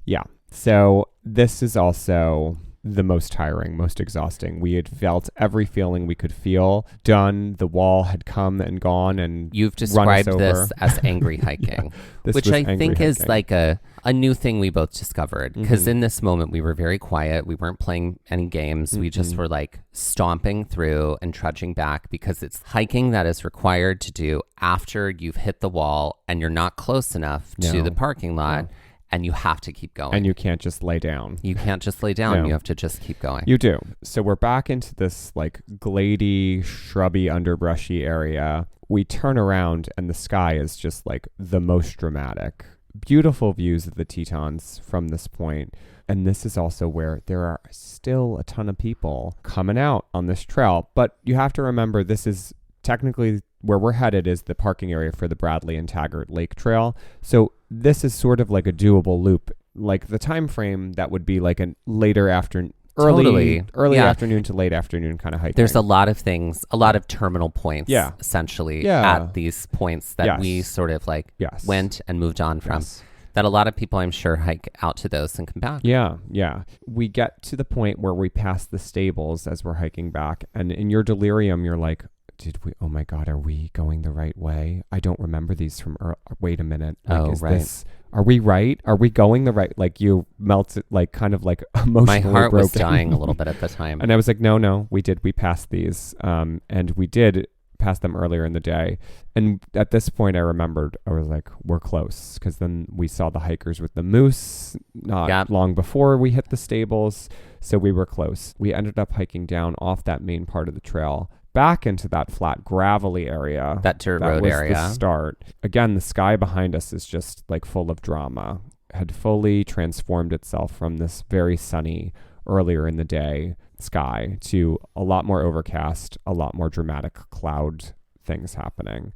Yeah. So this is also the most tiring, most exhausting. We had felt every feeling we could feel. Done. The wall had come and gone, and You've run us described over. this as angry hiking, This which was I angry think is hiking. like a new thing we both discovered. Because Mhm. in this moment, we were very quiet. We weren't playing any games. We just were like stomping through and trudging back because it's hiking that is required to do after you've hit the wall and you're not close enough to No. the parking lot. And you have to keep going. and you can't just lay down. You can't just lay down. No. You have to just keep going. You do. So we're back into this like glady, shrubby, underbrushy area. We turn around and the sky is just like the most dramatic. Beautiful views of the Tetons from this point. And this is also where there are still a ton of people coming out on this trail. But you have to remember this is technically where we're headed is the parking area for the Bradley and Taggart Lake Trail. So this is sort of like a doable loop. Like the time frame that would be like a later afternoon, early Yeah. afternoon to late afternoon kind of hiking. There's a lot of things, a lot of terminal points, Yeah. essentially, Yeah. at these points that Yes. we sort of like Yes. went and moved on from. Yes. That a lot of people, I'm sure, hike out to those and come back. Yeah, yeah. We get to the point where we pass the stables as we're hiking back. And in your delirium, you're like, oh my God, are we going the right way? I don't remember these from, wait a minute. Like, are we right? Are we going the right? Like you melted, like kind of like emotionally My heart broken. was dying a little bit at the time. And I was like, no, we passed these. And we did pass them earlier in the day. And at this point, I remembered, I was like, we're close. Because then we saw the hikers with the moose not long before we hit the stables. So we were close. We ended up hiking down off that main part of the trail, back into that flat gravelly area. That dirt road was area. The start. Again, the sky behind us is just like full of drama. Had fully transformed itself from this very sunny earlier in the day sky to a lot more overcast, a lot more dramatic cloud things happening.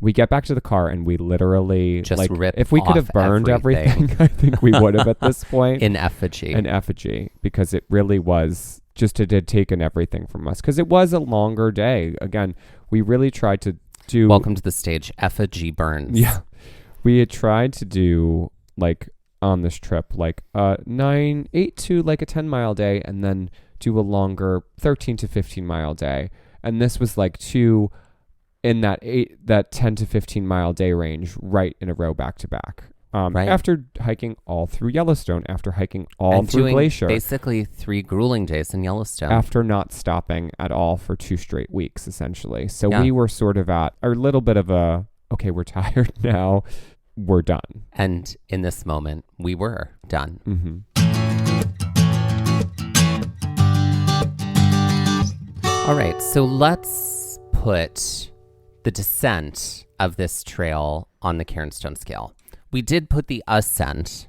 We get back to the car and we literally Just like rip if we could have off burned everything. everything, I think we would have at this point. In effigy. Because it really was just it had taken everything from us. Because it was a longer day. Again, we really tried to do. Welcome to the stage, effigy burns. Yeah, we had tried to do like on this trip like 8 to like a 10-mile day, and then do a longer 13 to 15-mile day. And this was like two in that 10 to 15-mile day range, right in a row back to back. Right. After hiking all through Yellowstone, after hiking all and through doing Glacier, basically 3 grueling days in Yellowstone. after not stopping at all for 2 straight weeks, essentially. So Yeah. we were sort of at a little bit of a, okay, we're tired now, we're done. And in this moment, we were done. Mm-hmm. All right, so let's put the descent of this trail on the Cairnstone scale. We did put the ascent.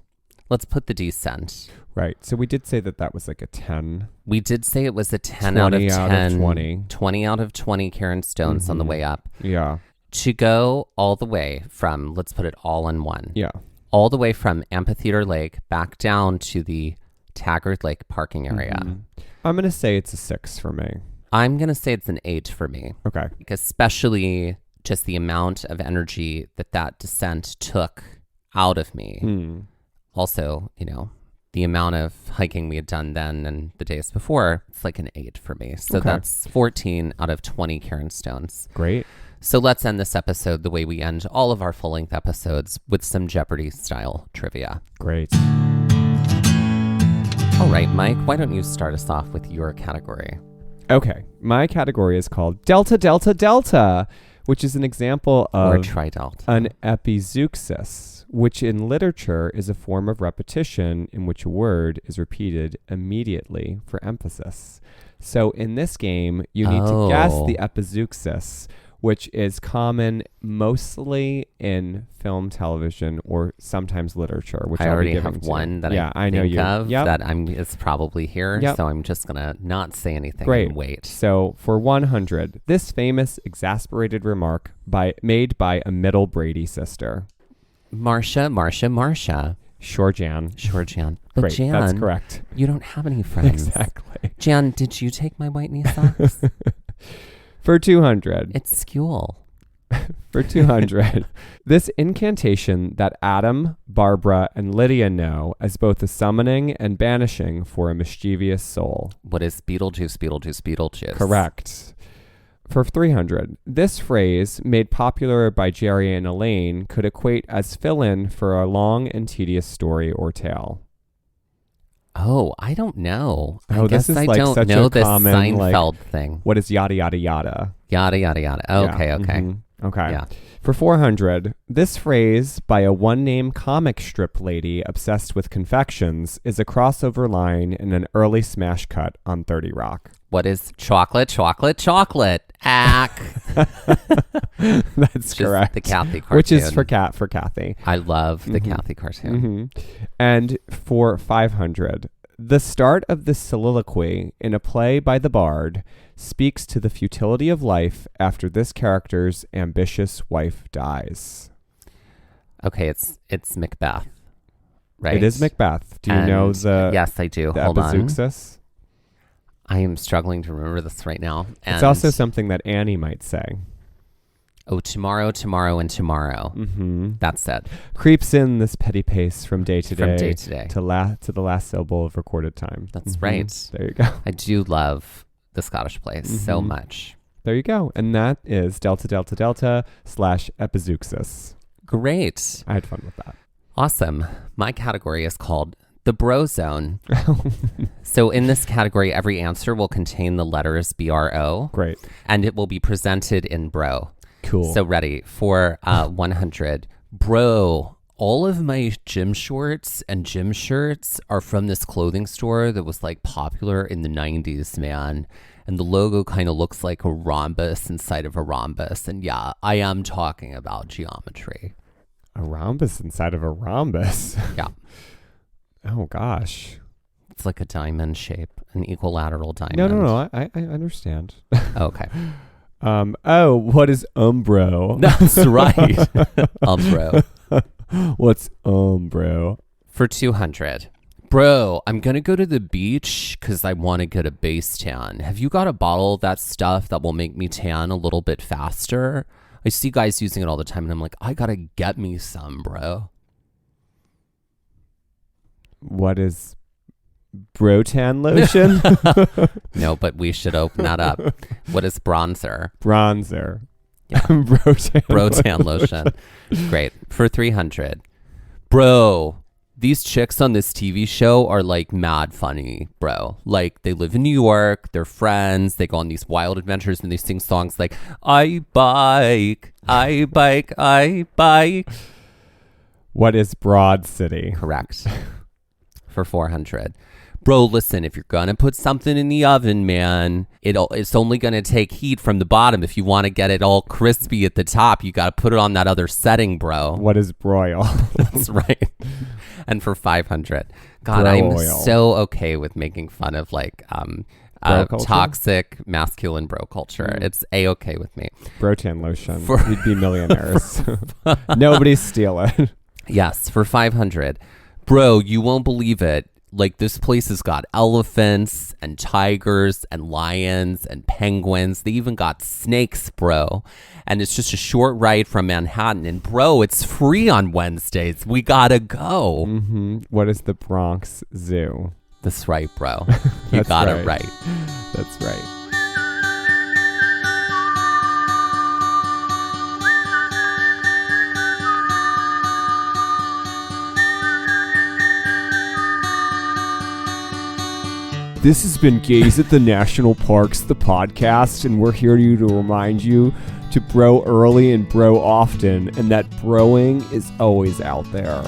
Let's put the descent. Right. So we did say that was like a 10. We did say it was a 10 out of 20 10. out of 20. 20 out of 20 Cairnstones on the Mhm. way up. Yeah. To go all the way from, let's put it all in one. Yeah. All the way from Amphitheater Lake back down to the Taggart Lake parking area. Mhm. I'm going to say it's a 6 for me. I'm going to say it's an 8 for me. Okay. Because especially just the amount of energy that descent took out of me. Hmm. Also, the amount of hiking we had done then and the days before, it's like an 8 for me. So Okay. that's 14 out of 20 Cairnstones. Great. So let's end this episode the way we end all of our full-length episodes, with some Jeopardy-style trivia. Great. All right, Mike, why don't you start us off with your category? Okay. My category is called Delta, Delta, Delta, which is an example Or of tridelt. an epizeuxis, which in literature is a form of repetition in which a word is repeated immediately for emphasis. So in this game, you need to guess the epizeuxis, which is common mostly in film, television, or sometimes literature. Which I already have one that I think of that it's probably here, so I'm just going to not say anything and wait. So for 100, this famous exasperated remark made by a middle Brady sister. Marcia. Sure, Jan. But Great, Jan, that's correct. You don't have any friends. Exactly. Jan, did you take my white knee socks? For 200. It's Skule. For 200. This incantation that Adam, Barbara, and Lydia know as both a summoning and banishing for a mischievous soul. What is Beetlejuice? Correct. For 300. This phrase, made popular by Jerry and Elaine, could equate as fill-in for a long and tedious story or tale. Oh, I don't know. Oh, I guess this is I like don't such know a this common, Seinfeld thing. What is yada, yada, yada? Yada, yada, yada. Okay. Okay. Yeah. For 400, this phrase by a one-name comic strip lady obsessed with confections is a crossover line in an early smash cut on 30 Rock. What is chocolate? Ack. That's correct. The Kathy cartoon. Which is for Kathy. I love the Kathy cartoon. And for 500, the start of this soliloquy in a play by the Bard speaks to the futility of life after this character's ambitious wife dies. Okay, it's Macbeth, right? It is Macbeth. Do you know the... Yes, I do. The Hold epizeuxis? on. I am struggling to remember this right now. It's also something that Annie might say. Oh, tomorrow, and tomorrow. That's it. Creeps in this petty pace from day to day. To the last syllable of recorded time. That's right. There you go. I do love the Scottish plays so much. There you go. And that is Delta, Delta, Delta / epizeuxis. Great. I had fun with that. Awesome. My category is called the Bro Zone. So in this category, every answer will contain the letters BRO. Great. And it will be presented in bro. Cool. So ready for 100. Bro, all of my gym shorts and gym shirts are from this clothing store that was like popular in the 90s, man. And the logo kind of looks like a rhombus inside of a rhombus. And yeah, I am talking about geometry. A rhombus inside of a rhombus? Yeah. Oh, gosh. It's like a diamond shape, an equalateral diamond. No. I understand. Okay. What is umbro? That's right. Umbro. What's umbro? For 200. Bro, I'm going to go to the beach because I want to get a base tan. Have you got a bottle of that stuff that will make me tan a little bit faster? I see guys using it all the time and I'm like, I got to get me some, bro. What is Brotan lotion? No, but we should open that up. What is bronzer? Bronzer. Yeah. Brotan lotion. Great. For 300. Bro, these chicks on this TV show are like mad funny, bro. Like they live in New York, they're friends, they go on these wild adventures and they sing songs like I bike. What is Broad City? Correct. For 400. Bro, listen, if you're going to put something in the oven, man, it's only going to take heat from the bottom. If you want to get it all crispy at the top, you got to put it on that other setting, bro. What is broil? That's right. And for 500. God, I'm so okay with making fun of like toxic masculine bro culture. It's A-okay with me. Brotan lotion. We'd be millionaires. Nobody's steal it. Yes, for 500. Bro, you won't believe it. Like, this place has got elephants and tigers and lions and penguins. They even got snakes, bro. And it's just a short ride from Manhattan. And, bro, it's free on Wednesdays. We gotta go. What is the Bronx Zoo? That's right, bro. You got it right. That's right. This has been Gaze at the National Parks, the podcast, and we're here to remind you to bro early and bro often, and that broing is always out there.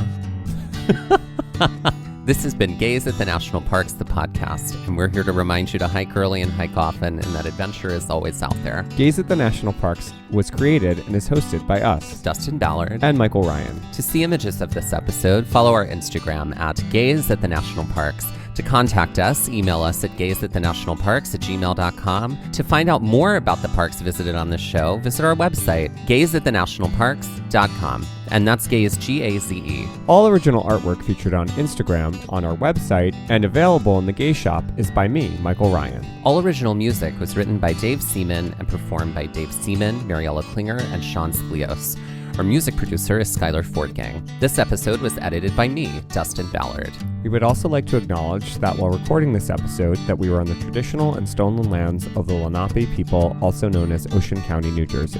This has been Gaze at the National Parks, the podcast, and we're here to remind you to hike early and hike often, and that adventure is always out there. Gaze at the National Parks was created and is hosted by us, Dustin, Ballard, and Michael Ryan. To see images of this episode, follow our Instagram at Gaze at the National Parks. To contact us, email us at gazeatthenationalparks@gmail.com. To find out more about the parks visited on this show, visit our website, gazeatthenationalparks.com. And that's Gaze, G-A-Z-E. All original artwork featured on Instagram, on our website, and available in the Gaze Shop is by me, Michael Ryan. All original music was written by Dave Seaman and performed by Dave Seaman, Mariella Klinger, and Sean Splios. Our music producer is Skyler Fortgang. This episode was edited by me, Dustin Ballard. We would also like to acknowledge that while recording this episode, that we were on the traditional and stolen lands of the Lenape people, also known as Ocean County, New Jersey.